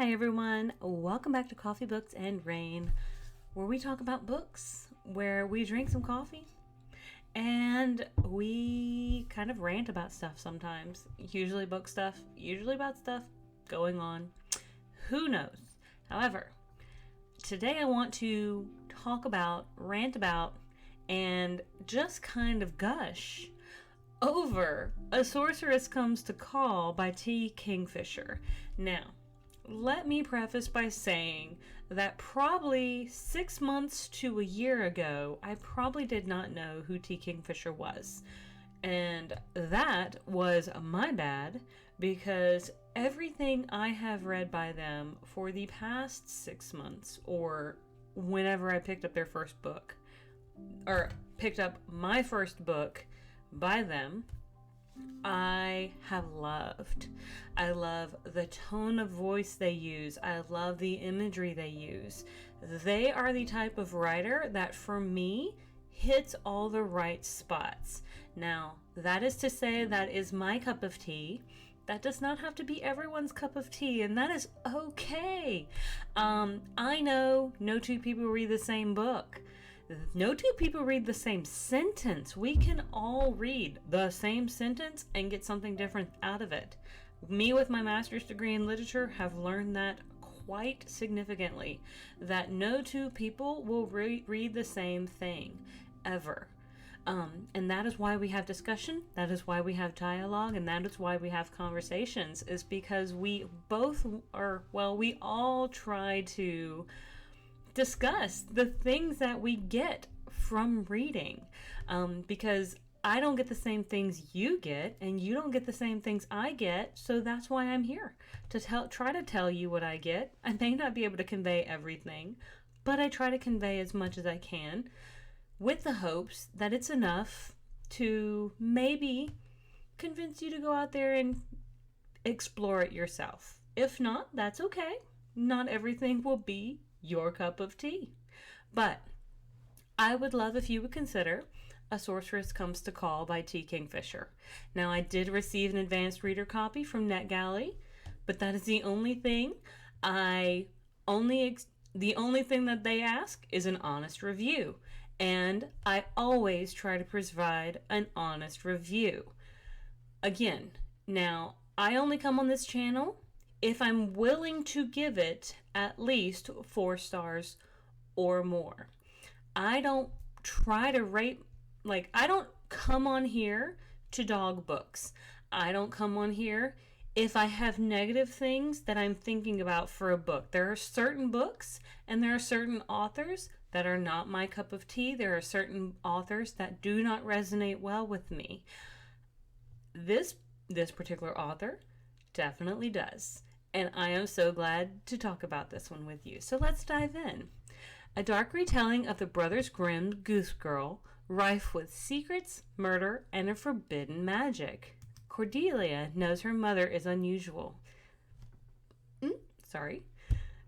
Hi everyone, welcome back to Coffee, Books, and Rain, where we talk about books, where we drink some coffee, and we kind of rant about stuff sometimes. Usually book stuff, usually about stuff going on. Who knows? However, today I want to talk about, rant about, and just kind of gush over A Sorceress Comes to Call by Kingfisher. Now, let me preface by saying that probably 6 months to a year ago, I probably did not know who Kingfisher was. And that was my bad, because everything I have read by them for the past 6 months, or whenever I picked up their first book, or picked up my first book by them, I have loved. I love the tone of voice they use. I love the imagery they use. They are the type of writer that, for me, hits all the right spots. Now, that is to say, that is my cup of tea. That does not have to be everyone's cup of tea, and that is okay. I know no two people read the same book. No two people read the same sentence. We can all read the same sentence and get something different out of it. Me, with my master's degree in literature, have learned that quite significantly, that no two people will read the same thing, ever. And that is why we have discussion, that is why we have dialogue, and that is why we have conversations, is because we all try to discuss the things that we get from reading, because I don't get the same things you get, and you don't get the same things I get, so that's why I'm here, to try to tell you what I get. I may not be able to convey everything, but I try to convey as much as I can, with the hopes that it's enough to maybe convince you to go out there and explore it yourself. If not, that's okay. Not everything will be your cup of tea. But I would love if you would consider A Sorceress Comes to Call by Kingfisher. Now, I did receive an advanced reader copy from NetGalley, but that is the only thing. The only thing that they ask is an honest review, and I always try to provide an honest review. Again, now, I only come on this channel if I'm willing to give it at least 4 stars or more. I don't try to rate, I don't come on here to dog books. I don't come on here if I have negative things that I'm thinking about for a book. There are certain books and there are certain authors that are not my cup of tea. There are certain authors that do not resonate well with me. This particular author definitely does. And I am so glad to talk about this one with you. So let's dive in. A dark retelling of the Brothers Grimm Goose Girl, rife with secrets, murder, and a forbidden magic. Cordelia knows her mother is unusual.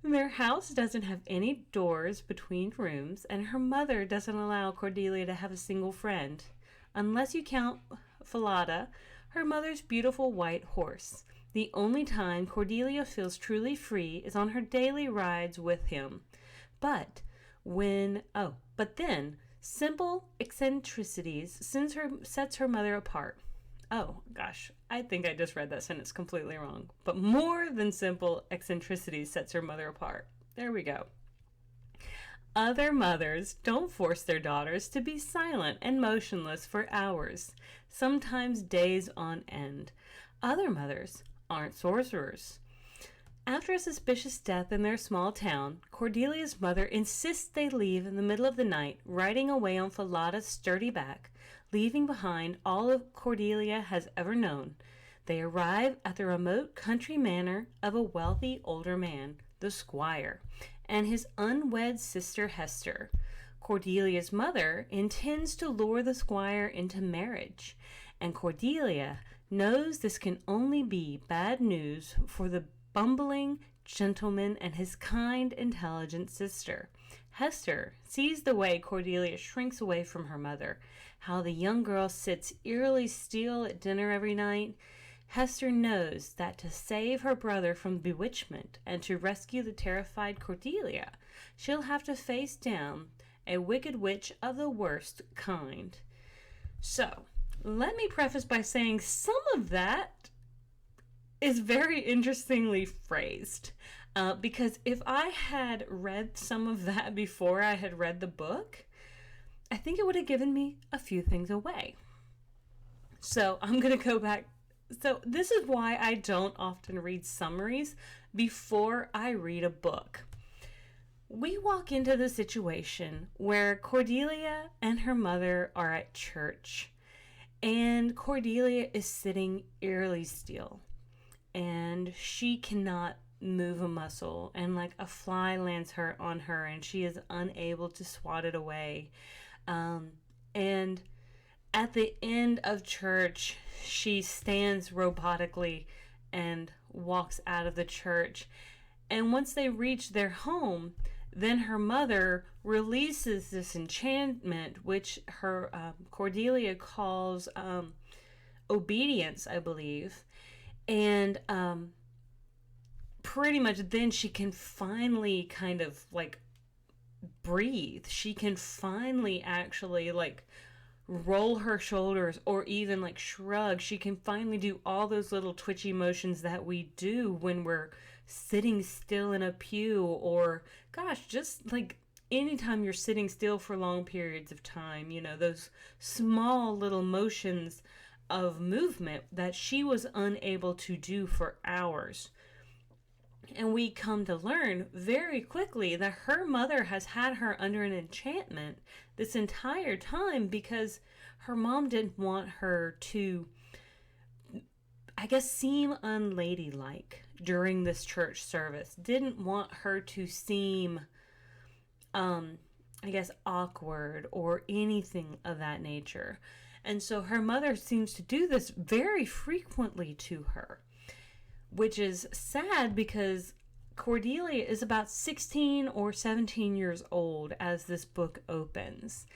Their house doesn't have any doors between rooms, and her mother doesn't allow Cordelia to have a single friend, unless you count Falada, her mother's beautiful white horse. The only time Cordelia feels truly free is on her daily rides with him. But then simple eccentricities sets her mother apart. Oh gosh, I think I just read that sentence completely wrong. But more than simple eccentricities sets her mother apart. There we go. Other mothers don't force their daughters to be silent and motionless for hours, sometimes days on end. Other mothers aren't sorcerers. After a suspicious death in their small town, Cordelia's mother insists they leave in the middle of the night, riding away on Falada's sturdy back, leaving behind all of Cordelia has ever known. They arrive at the remote country manor of a wealthy older man, the squire, and his unwed sister Hester. Cordelia's mother intends to lure the squire into marriage, and Cordelia knows this can only be bad news for the bumbling gentleman and his kind, intelligent sister. Hester sees the way Cordelia shrinks away from her mother, how the young girl sits eerily still at dinner every night, Hester knows that to save her brother from bewitchment and to rescue the terrified Cordelia, she'll have to face down a wicked witch of the worst kind. So, let me preface by saying some of that is very interestingly phrased. Because if I had read some of that before I had read the book, I think it would have given me a few things away. So I'm going to go back. So this is why I don't often read summaries before I read a book. We walk into the situation where Cordelia and her mother are at church, and Cordelia is sitting eerily still, and she cannot move a muscle, and like a fly lands on her, and she is unable to swat it away. And at the end of church, she stands robotically and walks out of the church. And once they reach their home, then her mother releases this enchantment, which her Cordelia calls obedience, I believe. And pretty much then she can finally kind of like breathe. She can finally actually like roll her shoulders or even like shrug. She can finally do all those little twitchy motions that we do when we're sitting still in a pew, or gosh, just like anytime you're sitting still for long periods of time, you know, those small little motions of movement that she was unable to do for hours. And we come to learn very quickly that her mother has had her under an enchantment this entire time because her mom didn't want her to, I guess, seem unladylike during this church service. Didn't want her to seem, I guess, awkward or anything of that nature. And so her mother seems to do this very frequently to her, which is sad because Cordelia is about 16 or 17 years old as this book opens.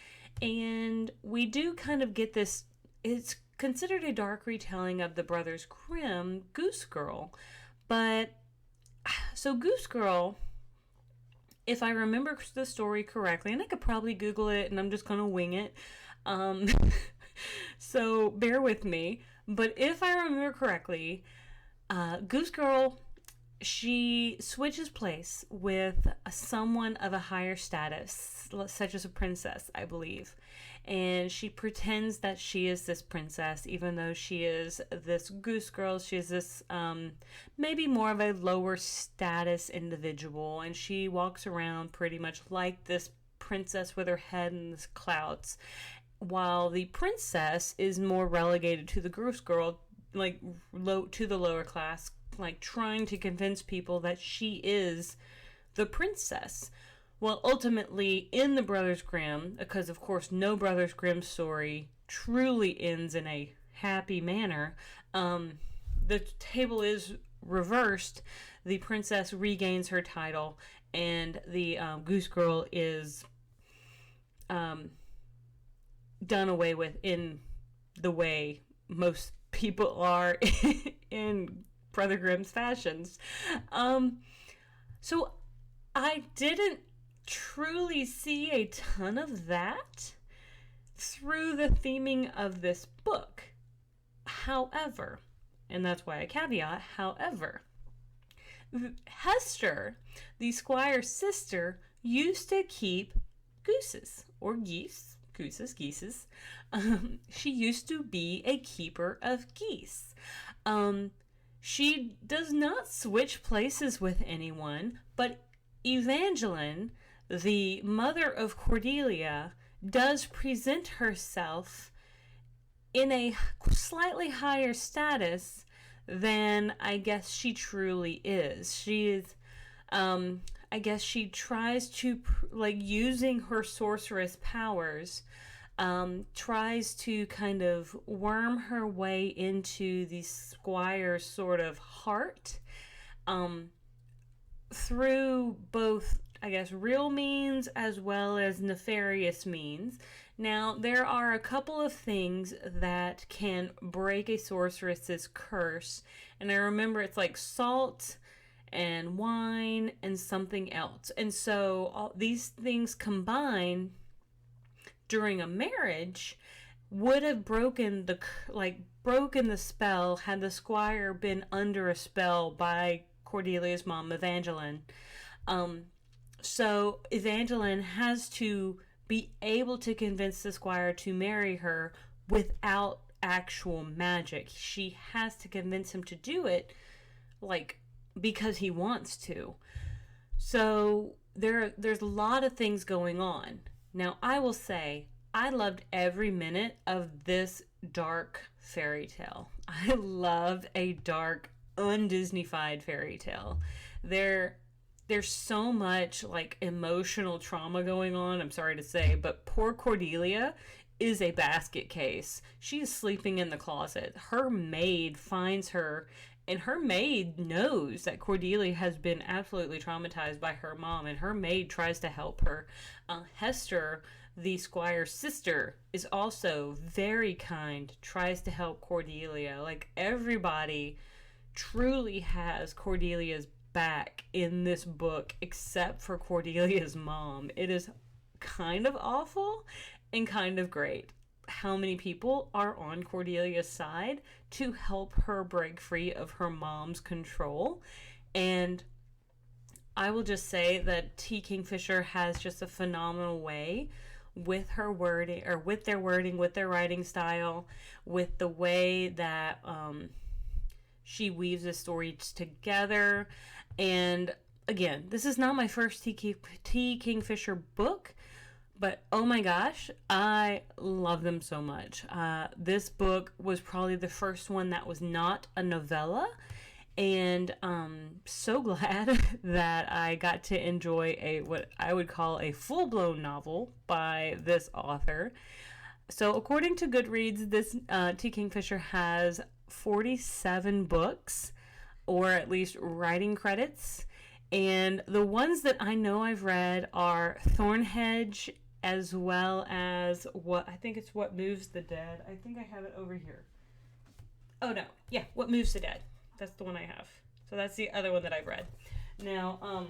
And we do kind of get this, it's considered a dark retelling of the Brothers Grimm, Goose Girl. But, so Goose Girl, if I remember the story correctly, and I could probably Google it and I'm just going to wing it, so bear with me. But if I remember correctly, Goose Girl, she switches place with someone of a higher status, such as a princess, I believe. And she pretends that she is this princess, even though she is this goose girl. She is this maybe more of a lower status individual. And she walks around pretty much like this princess with her head in the clouds, while the princess is more relegated to the goose girl, like to the lower class, like trying to convince people that she is the princess. Well, ultimately, in the Brothers Grimm, because of course no Brothers Grimm story truly ends in a happy manner, the table is reversed. The princess regains her title, and the Goose Girl is done away with in the way most people are in Brother Grimm's fashions. So I didn't truly see a ton of that through the theming of this book. However, and that's why I caveat, however, Hester, the squire's sister, used to keep gooses, or geese. Geese. She used to be a keeper of geese. She does not switch places with anyone, but Evangeline, the mother of Cordelia, does present herself in a slightly higher status than I guess she truly is. She is, I guess she tries to, like, using her sorceress powers, tries to kind of worm her way into the squire's sort of heart, through both I guess, real means as well as nefarious means. Now, there are a couple of things that can break a sorceress's curse, and I remember it's like salt and wine and something else. And so all these things combined during a marriage would have broken the spell had the squire been under a spell by Cordelia's mom, Evangeline. So Evangeline has to be able to convince the squire to marry her without actual magic. She has to convince him to do it, like, because he wants to. So there's a lot of things going on. Now, I will say, I loved every minute of this dark fairy tale. I love a dark, un-Disneyfied fairy tale. There's so much like emotional trauma going on, I'm sorry to say, but poor Cordelia is a basket case. She's sleeping in the closet. Her maid finds her, and her maid knows that Cordelia has been absolutely traumatized by her mom, and her maid tries to help her. Hester, the squire's sister, is also very kind, tries to help Cordelia. Like, everybody truly has Cordelia's back in this book except for Cordelia's mom. It is kind of awful and kind of great how many people are on Cordelia's side to help her break free of her mom's control. And I will just say that T. Kingfisher has just a phenomenal way with her wording, or with their wording, with their writing style, with the way that she weaves the stories together. And again, this is not my first T. Kingfisher book, but oh my gosh, I love them so much. This book was probably the first one that was not a novella, and so glad that I got to enjoy what I would call a full-blown novel by this author. So according to Goodreads, this T. Kingfisher has 47 books, or at least writing credits, and the ones that I know I've read are Thornhedge, as well as What Moves the Dead. I think I have it over here. Oh no, yeah, What Moves the Dead. That's the one I have. So that's the other one that I've read. Now,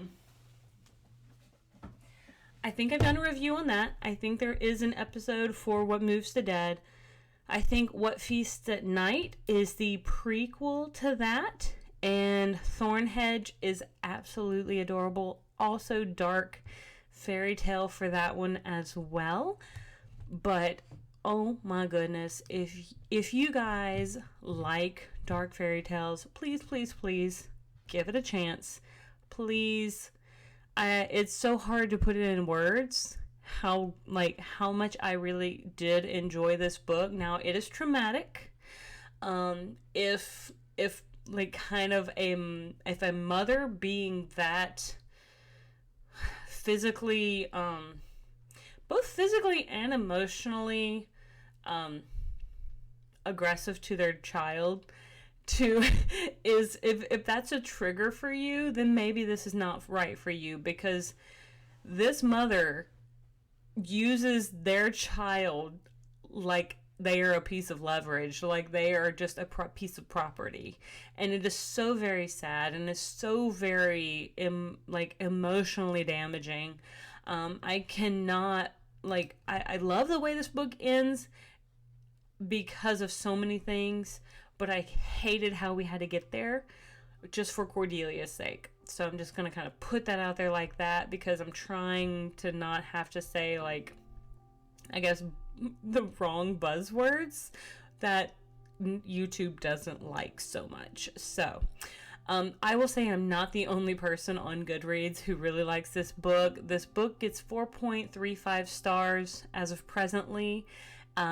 I think I've done a review on that. I think there is an episode for What Moves the Dead. I think What Feasts at Night is the prequel to that, and Thornhedge is absolutely adorable. Also dark fairy tale for that one as well. But oh my goodness, if you guys like dark fairy tales, please give it a chance. Please. It's so hard to put it in words how much I really did enjoy this book. Now, it is traumatic. If a mother being that physically, both physically and emotionally aggressive to their child, if that's a trigger for you, then maybe this is not right for you, because this mother uses their child like they are a piece of leverage, like they are just a piece of property. And it is so very sad, and it's so very emotionally damaging. I cannot, I love the way this book ends because of so many things, but I hated how we had to get there just for Cordelia's sake. So I'm just going to kind of put that out there like that, because I'm trying to not have to say, I guess, the wrong buzzwords that YouTube doesn't like so much. So I will say I'm not the only person on Goodreads who really likes this book. This book gets 4.35 stars as of presently.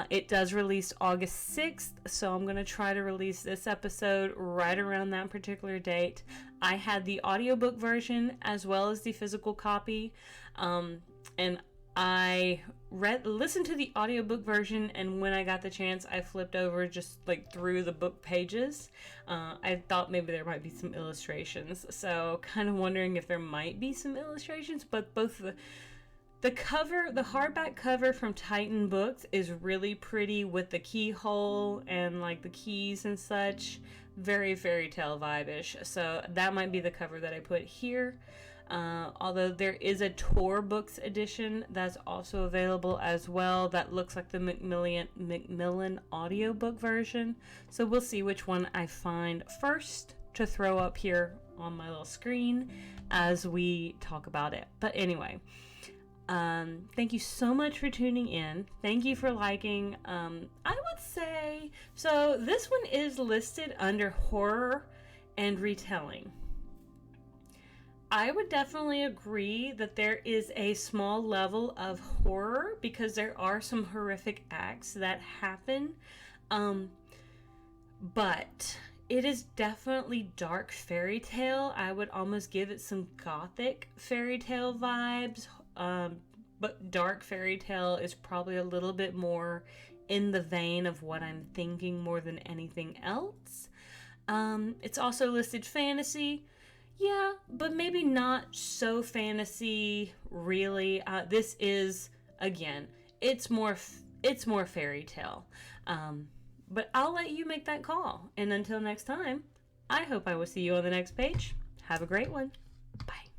It does release August 6th, so I'm going to try to release this episode right around that particular date. I had the audiobook version as well as the physical copy, and I listened to the audiobook version, and when I got the chance, I flipped over just like through the book pages. I thought maybe there might be some illustrations, so kind of wondering if there might be some illustrations, but both the cover, the hardback cover from Titan Books is really pretty with the keyhole and like the keys and such. Very fairy tale vibe-ish. So that might be the cover that I put here. Although there is a Tor Books edition that's also available as well. That looks like the Macmillan audiobook version. So we'll see which one I find first to throw up here on my little screen as we talk about it. But anyway, thank you so much for tuning in. Thank you for liking. I would say, so this one is listed under horror and retelling. I would definitely agree that there is a small level of horror because there are some horrific acts that happen. But it is definitely dark fairy tale. I would almost give it some gothic fairy tale vibes. But dark fairy tale is probably a little bit more in the vein of what I'm thinking more than anything else. It's also listed fantasy. Yeah, but maybe not so fantasy, really. This is, again, it's more fairy tale. But I'll let you make that call. And until next time, I hope I will see you on the next page. Have a great one. Bye.